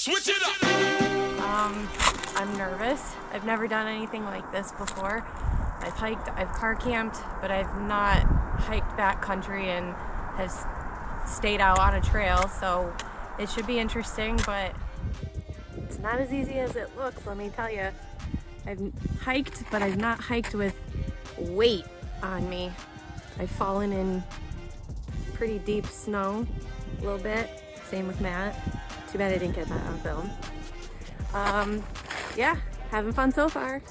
Switch it up! I'm nervous. I've never done anything like this before. I've hiked, I've car camped, but I've not hiked backcountry and has stayed out on a trail, so it should be interesting, but it's not as easy as it looks, let me tell you. I've hiked, but I've not hiked with weight on me. I've fallen in pretty deep snow a little bit. Same with Matt. Too bad I didn't get that on film. Yeah, having fun so far.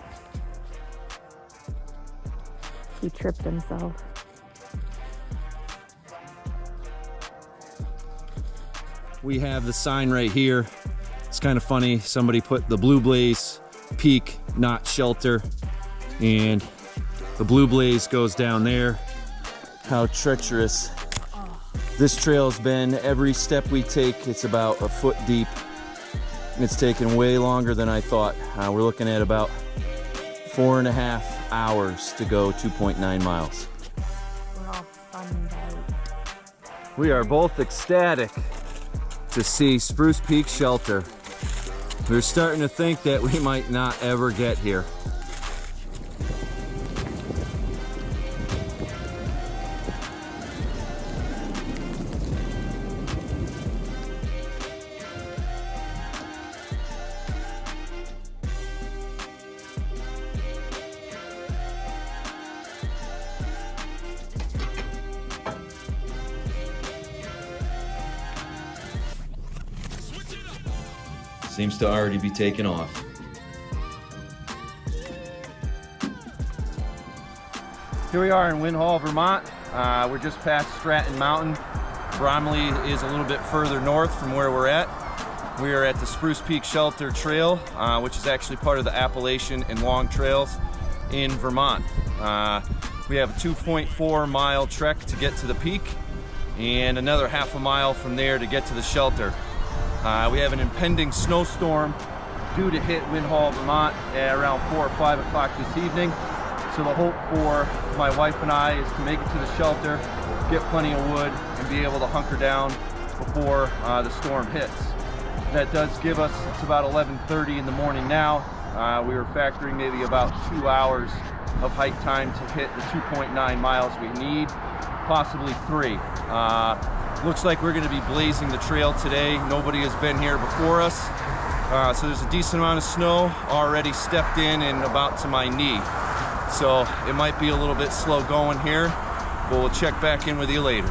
He tripped himself. We have the sign right here. It's kind of funny. Somebody put the Blue Blaze Peak, not shelter. And the Blue Blaze goes down there. How treacherous this trail's been. Every step we take, it's about a foot deep. It's taken way longer than I thought. We're looking at about 4.5 hours to go 2.9 miles. We're all bummed out. We are both ecstatic to see Spruce Peak Shelter. We're starting to think that we might not ever get here. Seems to already be taking off. Here we are in Wind Hall, Vermont. We're just past Stratton Mountain. Bromley is a little bit further north from where we're at. We are at the Spruce Peak Shelter Trail, which is actually part of the Appalachian and LongTrails in Vermont. We have a 2.4 mile trek to get to the peak and another half a mile from there to get to the shelter. We have an impending snowstorm due to hit Wind Hall, Vermont at around 4 or 5 o'clock this evening. So the hope for my wife and I is to make it to the shelter, get plenty of wood, and be able to hunker down before the storm hits. That does give us, it's about 11:30 in the morning now. We were factoring maybe about 2 hours of hike time to hit the 2.9 miles we need, possibly 3. Looks like we're going to be blazing the trail today. Nobody has been here before us. So there's a decent amount of snow already stepped in and about to my knee. So it might be a little bit slow going here, but we'll check back in with you later.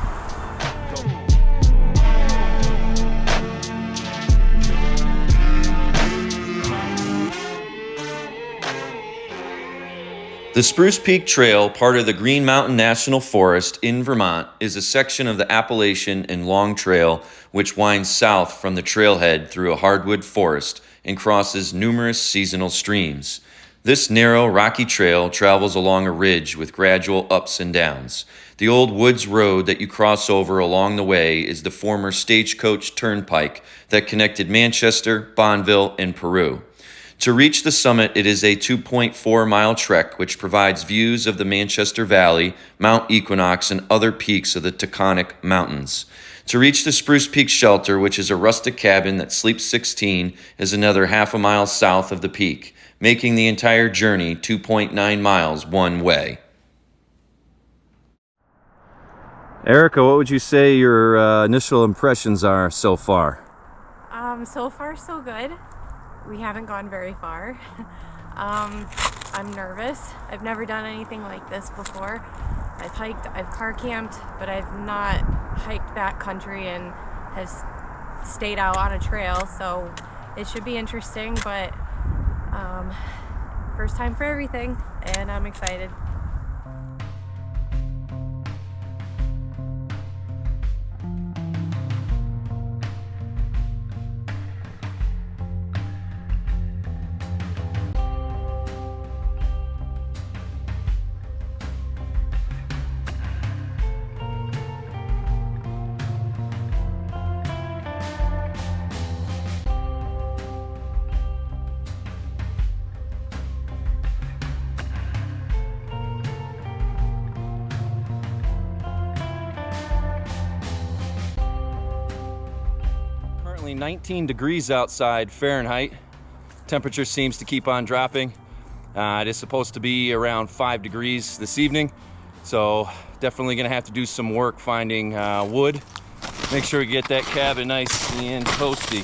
The Spruce Peak Trail, part of the Green Mountain National Forest in Vermont, is a section of the Appalachian and LongTrail which winds south from the trailhead through a hardwood forest and crosses numerous seasonal streams. This narrow, rocky trail travels along a ridge with gradual ups and downs. The old woods road that you cross over along the way is the former Stagecoach Turnpike that connected Manchester, Bonneville, and Peru. To reach the summit, it is a 2.4 mile trek which provides views of the Manchester Valley, Mount Equinox, and other peaks of the Taconic Mountains. To reach the Spruce Peak Shelter, which is a rustic cabin that sleeps 16, is another half a mile south of the peak, making the entire journey 2.9 miles one way. Erica, what would you say your initial impressions are so far? So far so good. We haven't gone very far. I'm nervous. I've never done anything like this before. I've hiked, I've car camped, but I've not hiked backcountry and has stayed out on a trail, so it should be interesting, but first time for everything, and I'm excited. currently 19 degrees outside Fahrenheit. Temperature seems to keep on dropping. It is supposed to be around 5 degrees this evening, so definitely gonna have to do some work finding wood. Make sure we get that cabin nice and toasty.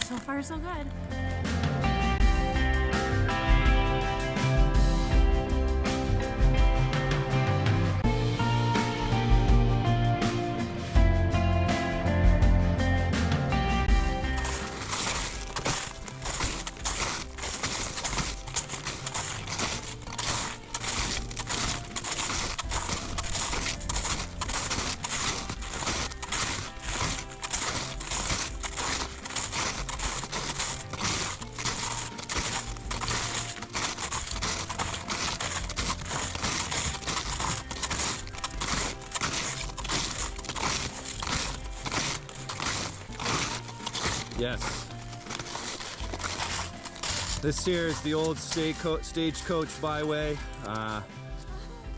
So far, so good. Yes. This here is the old stagecoach byway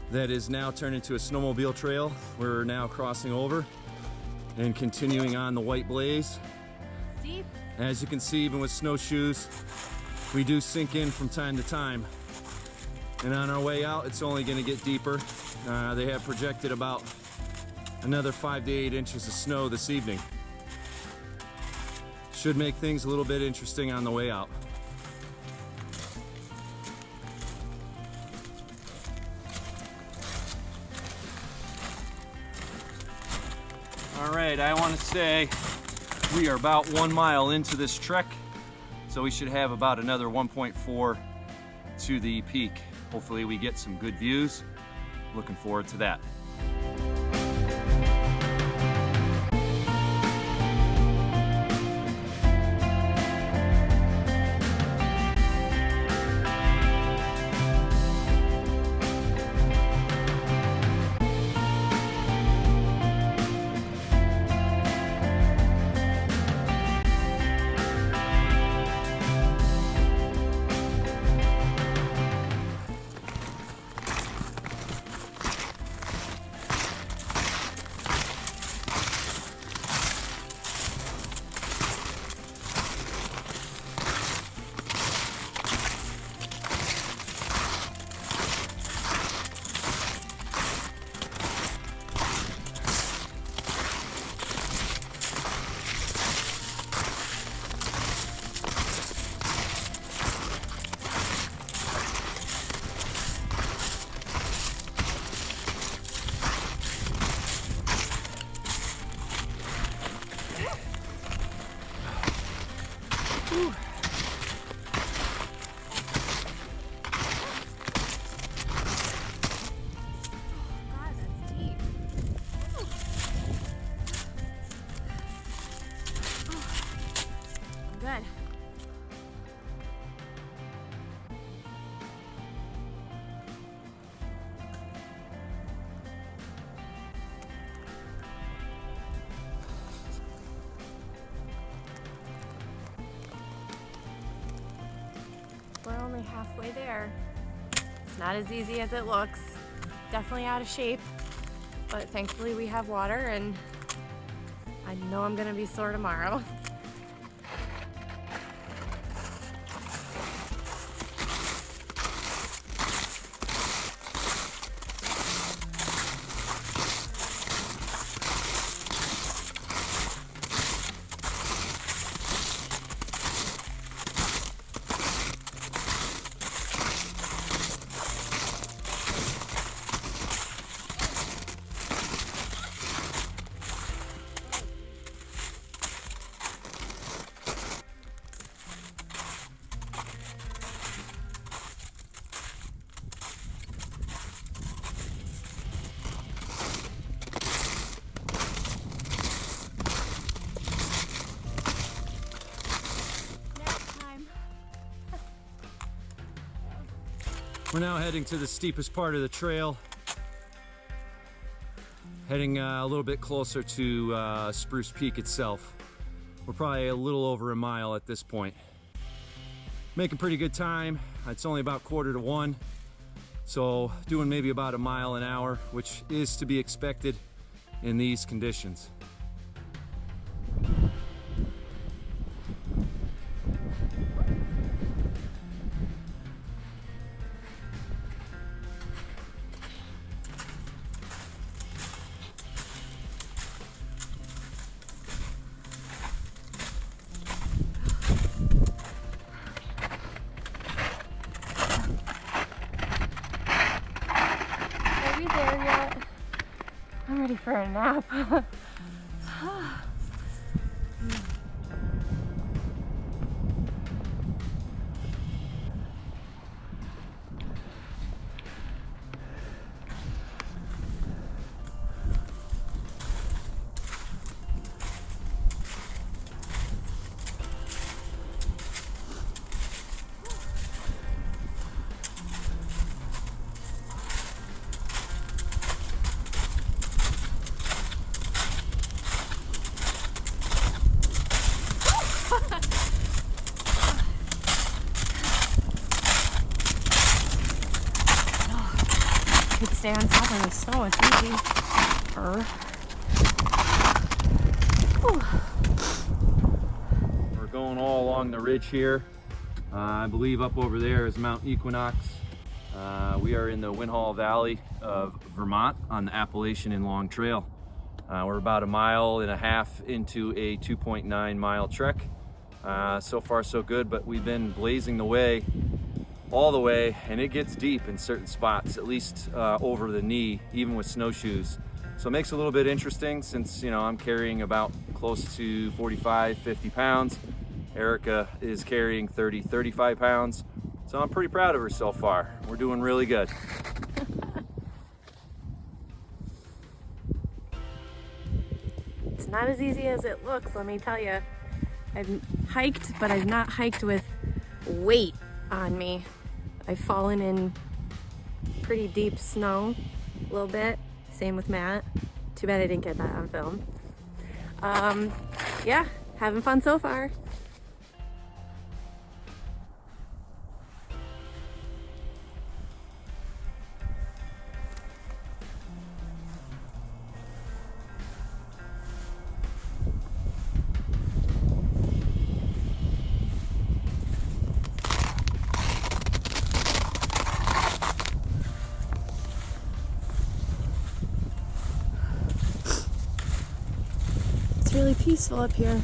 that is now turned into a snowmobile trail. We're now crossing over and continuing on the White Blaze. Steep. As you can see, even with snowshoes, we do sink in from time to time. And on our way out, it's only gonna get deeper. They have projected about another 5 to 8 inches of snow this evening. Should make things a little bit interesting on the way out. All right, I want to say we are about 1 mile into this trek, so we should have about another 1.4 to the peak. Hopefully we get some good views. Looking forward to that. Whew. God, that's deep. I'm good. We're only halfway there. It's not as easy as it looks. Definitely out of shape, but thankfully we have water and I know I'm gonna be sore tomorrow. We're now heading to the steepest part of the trail. Heading a little bit closer to Spruce Peak itself. We're probably a little over a mile at this point. Making pretty good time. It's only about 1:45, so doing maybe about a mile an hour, which is to be expected in these conditions. Are we there yet? I'm ready for a nap. Could stay on top of the snow, it's easy. We're going all along the ridge here. I believe up over there is Mount Equinox. We are in the Winhall Valley of Vermont on the Appalachian and LongTrail. We're about 1.5 miles into a 2.9 mile trek. So far so good, but we've been blazing the way all the way, and it gets deep in certain spots, at least over the knee, even with snowshoes. So it makes it a little bit interesting since, you know, I'm carrying about close to 45, 50 pounds. Erica is carrying 30, 35 pounds. So I'm pretty proud of her so far. We're doing really good. It's not as easy as it looks, let me tell you. I've hiked, but I've not hiked with weight on me. I've fallen in pretty deep snow a little bit. Same with Matt. Too bad I didn't get that on film. Yeah, having fun so far. It's really peaceful up here.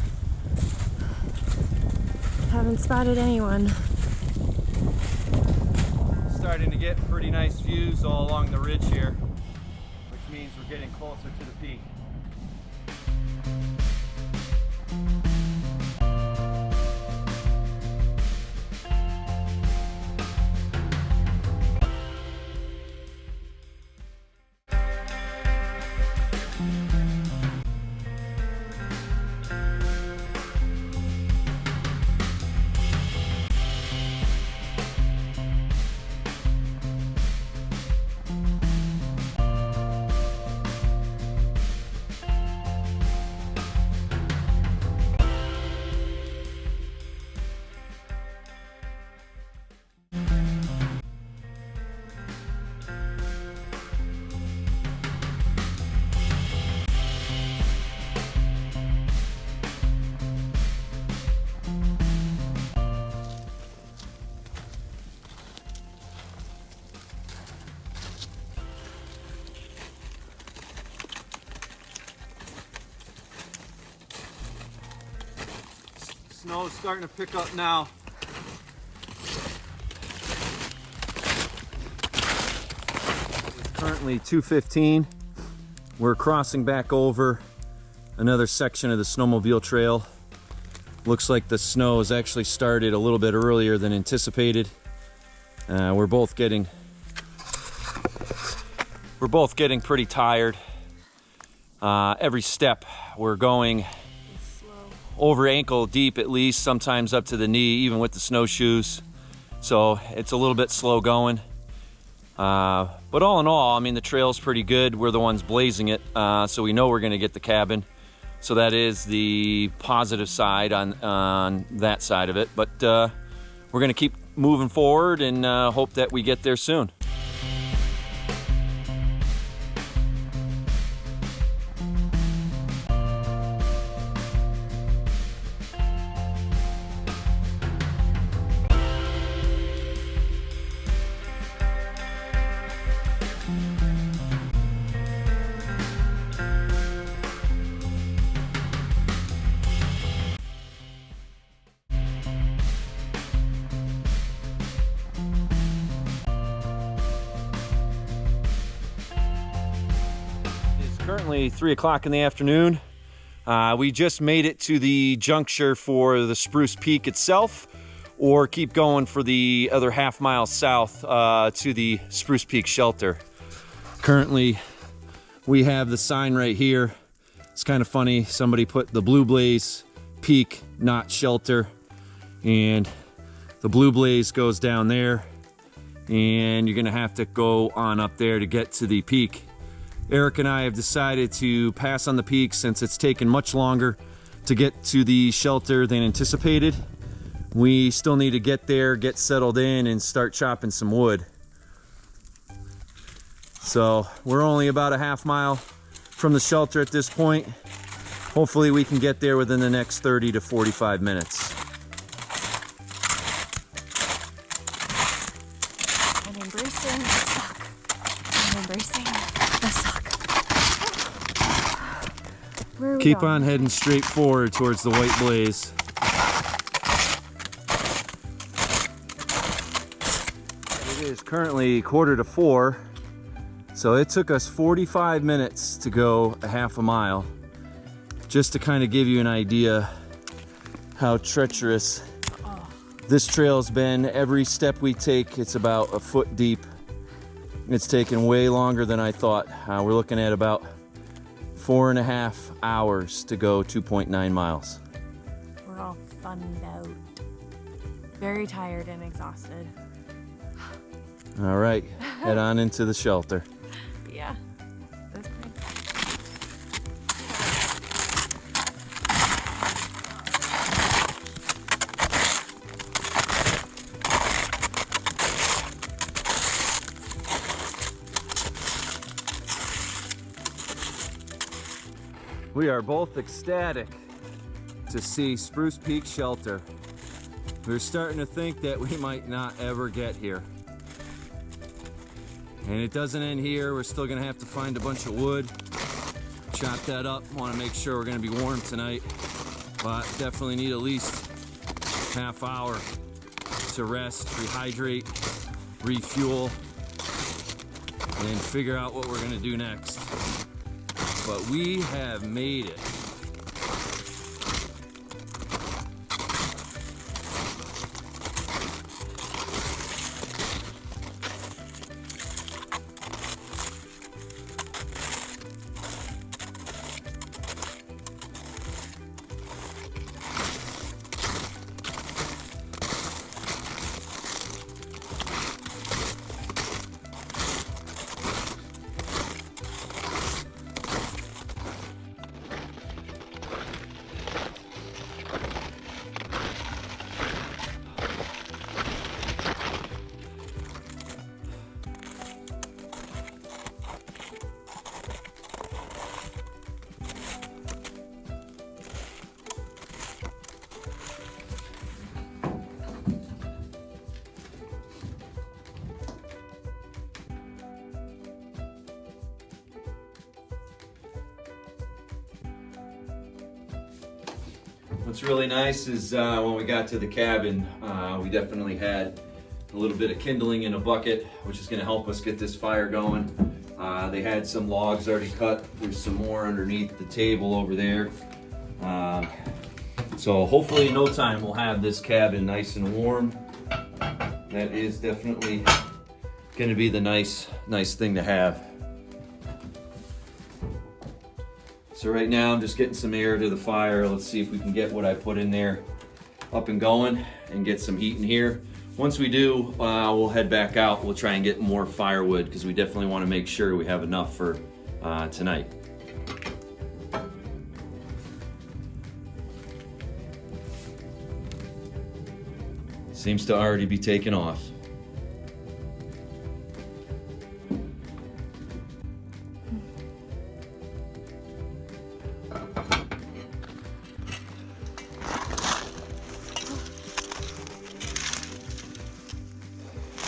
Haven't spotted anyone. Starting to get pretty nice views all along the ridge here, which means we're getting closer to the peak. Snow's starting to pick up now. It's currently 2:15. We're crossing back over another section of the snowmobile trail. Looks like the snow has actually started a little bit earlier than anticipated. We're both getting pretty tired. Every step we're going over ankle deep, at least, sometimes up to the knee, even with the snowshoes. So it's a little bit slow going. But all in all, I mean, the trail's pretty good. We're the ones blazing it, so we know we're gonna get the cabin. So that is the positive side on that side of it. But we're gonna keep moving forward and hope that we get there soon. Currently 3 o'clock in the afternoon. We just made it to the juncture for the Spruce Peak itself, or keep going for the other half-mile south to the Spruce Peak Shelter. Currently, we have the sign right here. It's kind of funny. Somebody put the Blue Blaze Peak, not Shelter, and the Blue Blaze goes down there, and you're gonna have to go on up there to get to the peak. Eric and I have decided to pass on the peak since it's taken much longer to get to the shelter than anticipated. We still need to get there, get settled in, and start chopping some wood. So we're only about a half mile from the shelter at this point. Hopefully we can get there within the next 30 to 45 minutes. I'm embracing the suck. I'm embracing the suck. Where are we Keep going? on heading straight forward towards the white blaze. It is currently 3:45, so it took us 45 minutes to go a half a mile. Just to kind of give you an idea how treacherous this trail's been. Every step we take, it's about a foot deep. It's taken way longer than I thought. We're looking at about 4.5 hours to go 2.9 miles. We're all thumbed out. Very tired and exhausted. All right, head on into the shelter. Yeah. This way. We are both ecstatic to see Spruce Peak Shelter. We're starting to think that we might not ever get here. And it doesn't end here. We're still gonna have to find a bunch of wood, chop that up. Want to make sure we're gonna be warm tonight, but definitely need at least half hour to rest, rehydrate, refuel, and figure out what we're gonna do next. But we have made it. What's really nice is when we got to the cabin, we definitely had a little bit of kindling in a bucket, which is going to help us get this fire going. They had some logs already cut. There's some more underneath the table over there. So hopefully in no time we'll have this cabin nice and warm. That is definitely going to be the nice thing to have. So right now I'm just getting some air to the fire. Let's see if we can get what I put in there up and going and get some heat in here. Once we do, we'll head back out. We'll try and get more firewood because we definitely want to make sure we have enough for tonight. Seems to already be taking off.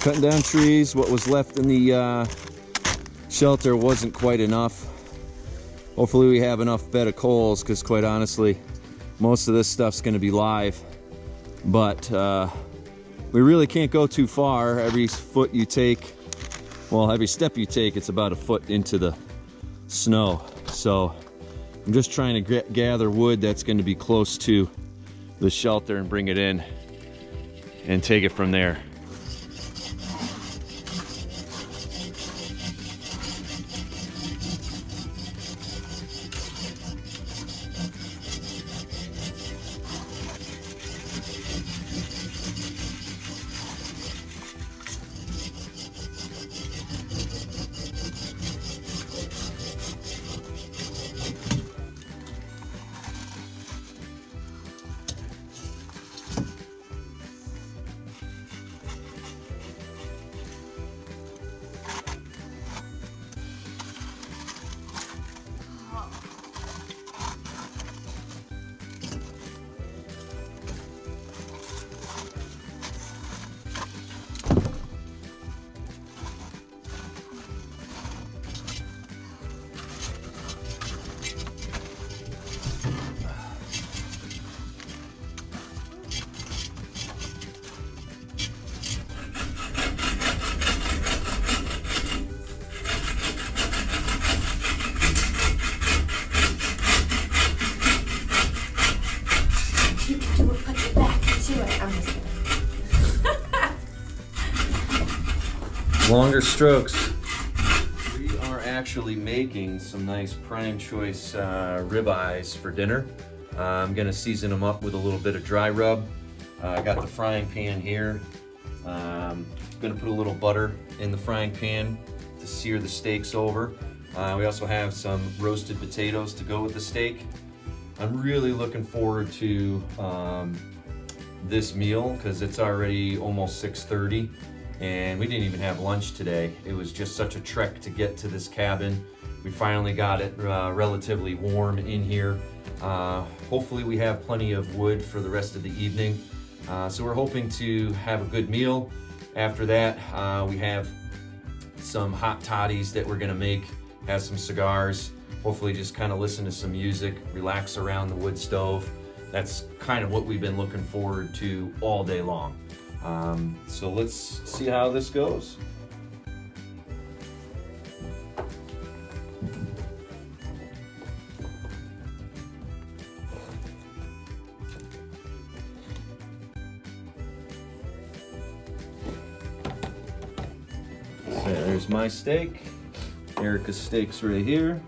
Cutting down trees. What was left in the shelter wasn't quite enough. Hopefully we have enough bed of coals, because quite honestly, most of this stuff's going to be live. But we really can't go too far. Every foot you take, well, every step you take, it's about a foot into the snow. So I'm just trying to gather wood that's going to be close to the shelter and bring it in and take it from there. Longer strokes. We are actually making some nice prime choice ribeyes for dinner. I'm gonna season them up with a little bit of dry rub. I got the frying pan here. Gonna put a little butter in the frying pan to sear the steaks over. We also have some roasted potatoes to go with the steak. I'm really looking forward to this meal because it's already almost 6:30 and we didn't even have lunch today. It was just such a trek to get to this cabin. We finally got it relatively warm in here. Hopefully we have plenty of wood for the rest of the evening. So we're hoping to have a good meal. After that, we have some hot toddies that we're gonna make, have some cigars, hopefully just kind of listen to some music, relax around the wood stove. That's kind of what we've been looking forward to all day long. So let's see how this goes. So there's my steak, Erica's steak's right here.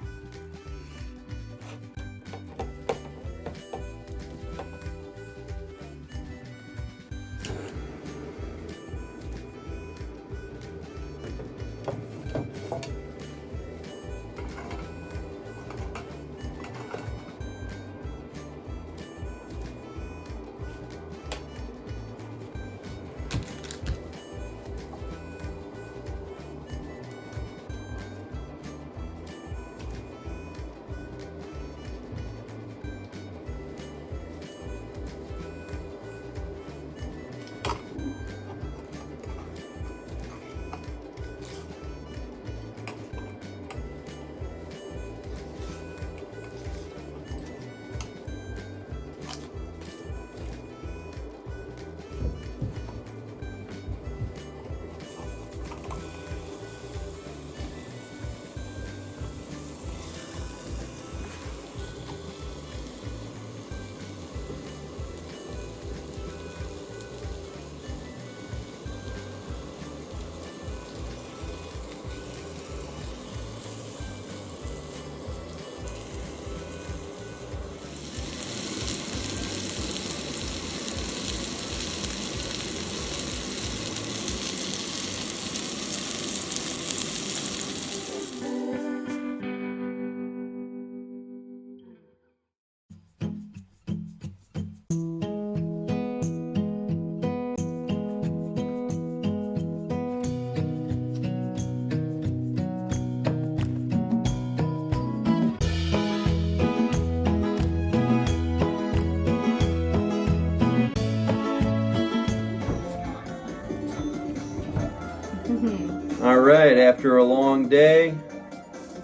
All right, after a long day,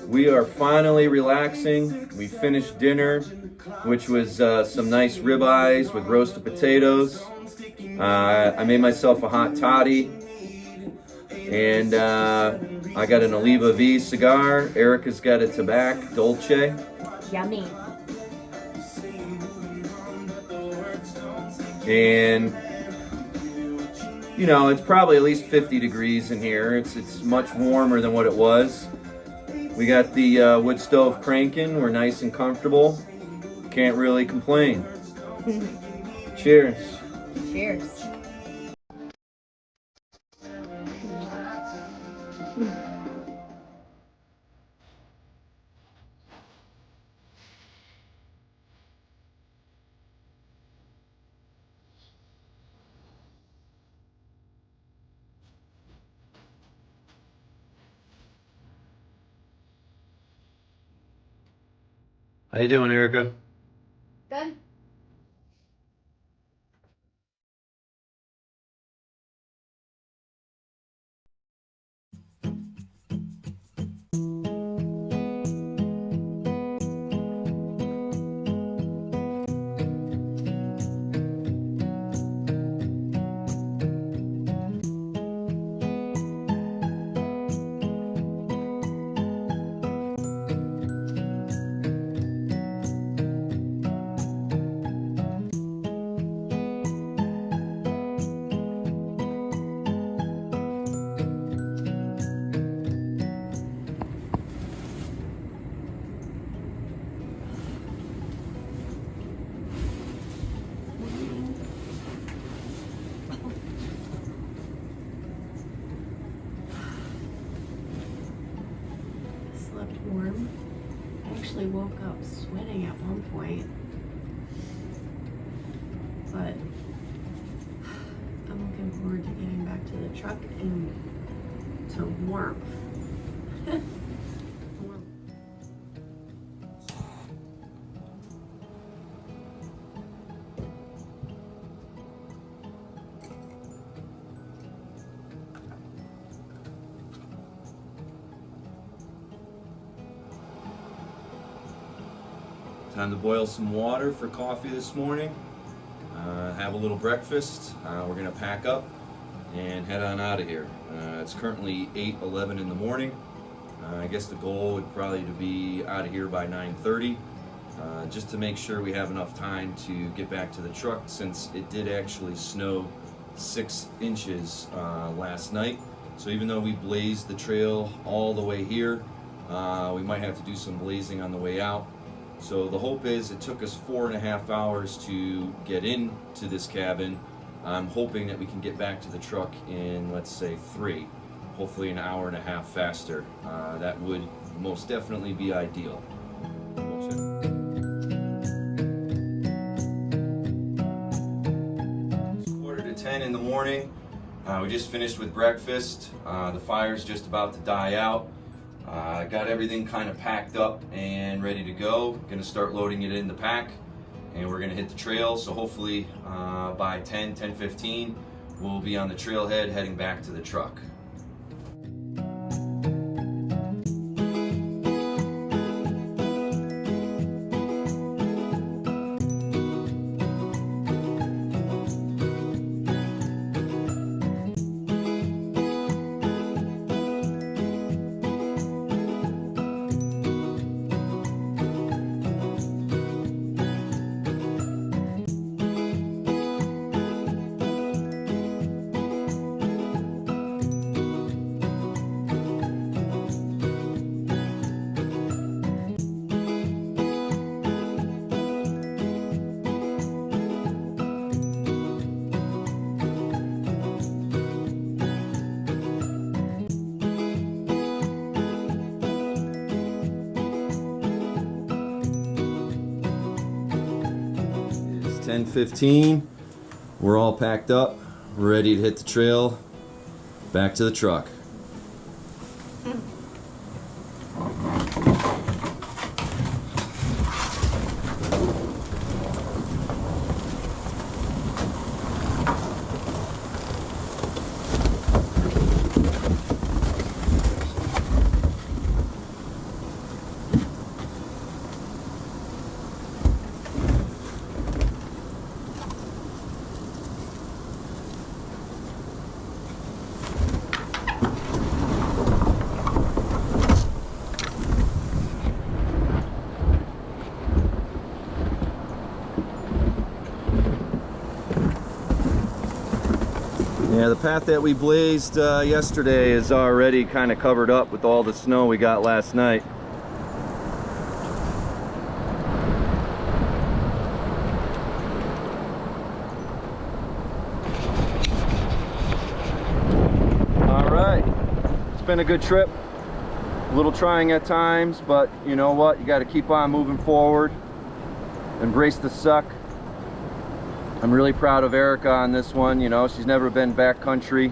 we are finally relaxing. We finished dinner, which was some nice ribeyes with roasted potatoes. I made myself a hot toddy, and I got an Oliva V cigar. Erica's got a Tobacco Dolce. Yummy. And you know, it's probably at least 50 degrees in here. It's much warmer than what it was. We got the wood stove cranking. We're nice and comfortable. Can't really complain. Cheers. Cheers. How you doing, Erica? Good. Slept warm. I actually woke up sweating at one point, but I'm looking forward to getting back to the truck and to warmth. Time to boil some water for coffee this morning. Have a little breakfast. We're gonna pack up and head on out of here. It's currently 8:11 in the morning. I guess the goal would probably to be out of here by 9:30, just to make sure we have enough time to get back to the truck, since it did actually snow 6 inches last night. So even though we blazed the trail all the way here, we might have to do some blazing on the way out. So the hope is, it took us 4.5 hours to get into this cabin. I'm hoping that we can get back to the truck in, let's say, 3, hopefully an hour and a half faster. That would most definitely be ideal. It's 9:45 in the morning. We just finished with breakfast. The fire's just about to die out. Got everything kind of packed up and ready to go. Gonna start loading it in the pack, and we're gonna hit the trail. So hopefully by 10:15, we'll be on the trailhead heading back to the truck. It's 10:15. We're all packed up. We're ready to hit the trail. Back to the truck. Yeah, the path that we blazed yesterday is already kind of covered up with all the snow we got last night. All right, it's been a good trip. A little trying at times, but you know what? You got to keep on moving forward. Embrace the suck. I'm really proud of Erica on this one. You know, she's never been backcountry,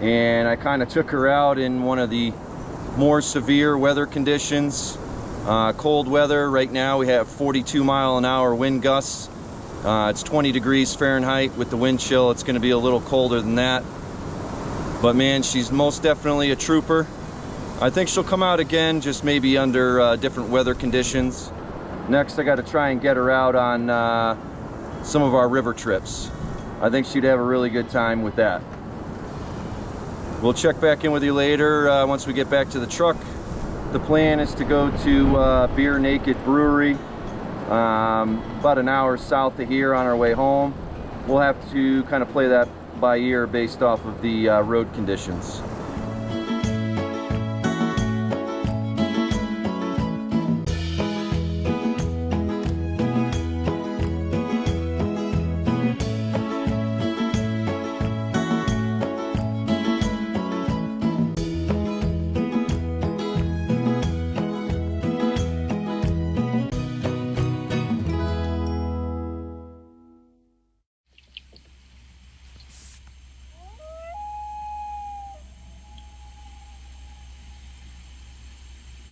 and I kind of took her out in one of the more severe weather conditions. Cold weather. Right now we have 42-mile-an-hour wind gusts. It's 20 degrees Fahrenheit with the wind chill. It's going to be a little colder than that, but man, she's most definitely a trooper. I think she'll come out again, just maybe under different weather conditions. Next, I got to try and get her out on some of our river trips. I think she'd have a really good time with that. We'll check back in with you later once we get back to the truck. The plan is to go to Beer Naked Brewery, about an hour south of here on our way home. We'll have to kind of play that by ear based off of the road conditions.